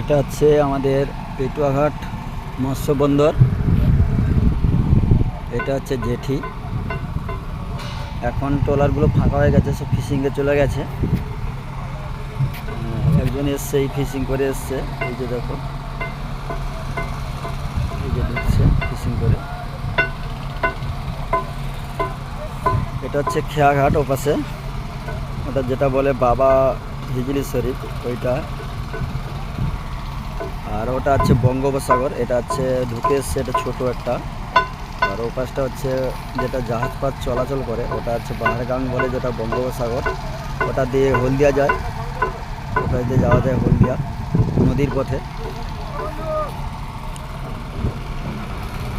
এটা হচ্ছে আমাদের পেটুয়াঘাট মৎস্য বন্দর। এটা হচ্ছে জেঠি। এখন ট্রলারগুলো ফাঁকা হয়ে গেছে, সব ফিশিংয়ে চলে গেছে। একজন এসছে, এই ফিশিং করে এসছে। এই যে দেখো, এই যে ঢুকছে ফিশিং করে। এটা হচ্ছে খেয়াঘাট ওপাশে, ওটা যেটা বলে বাবা হিজলি শরীফ ওইটা। আর ওটা হচ্ছে বঙ্গোপসাগর, এটা হচ্ছে ঢুকে এসছে, এটা ছোটো একটা। আর ও পাশটা হচ্ছে যেটা জাহাজপাত চলাচল করে, ওটা হচ্ছে বাহারগাং বলে, যেটা বঙ্গোপসাগর। ওটা দিয়ে হলদিয়া যায়, ওটা দিয়ে যাওয়া যায় হলদিয়া নদীর পথে।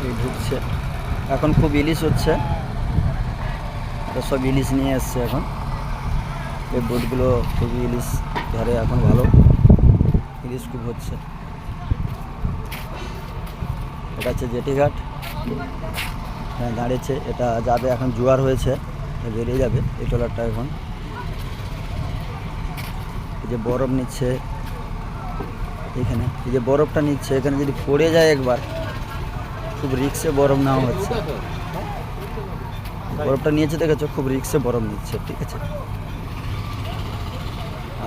এই ঢুকছে, এখন খুব ইলিশ হচ্ছে, সব ইলিশ নিয়ে এসছে এখন। এই বোটগুলো খুবই ইলিশ ধরে এখন, ভালো ইলিশ খুব হচ্ছে। এটা হচ্ছে জেটিঘাট, দাঁড়িয়েছে। এটা যাবে, এখন জোয়ার হয়েছে, বেরিয়ে যাবে এই ট্রলারটা এখন। এই যে বরফ নিচ্ছে এখানে, এই যে বরফটা নিচ্ছে এখানে, যদি পড়ে যায় একবার, খুব রিক্সে বরফ নেওয়া হচ্ছে। বরফটা নিয়েছে দেখেছো, খুব রিক্সে বরফ নিচ্ছে, ঠিক আছে।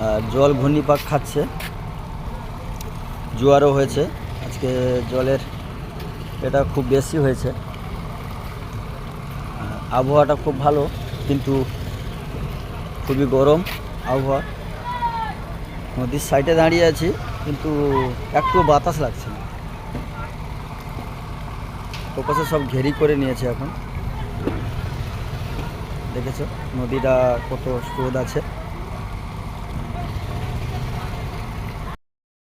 আর জল ঘূর্ণিপাক খাচ্ছে, জোয়ারও হয়েছে আজকে, জলের এটা খুব বেশি হয়েছে। আবহাওয়াটা খুব ভালো, কিন্তু খুবই গরম আবহাওয়া। নদীর সাইডে দাঁড়িয়ে আছি, কিন্তু একটু বাতাস লাগছে না। ওপাশে সব ঘেরি করে নিয়েছে এখন, দেখেছো নদীটা কত স্রোত আছে।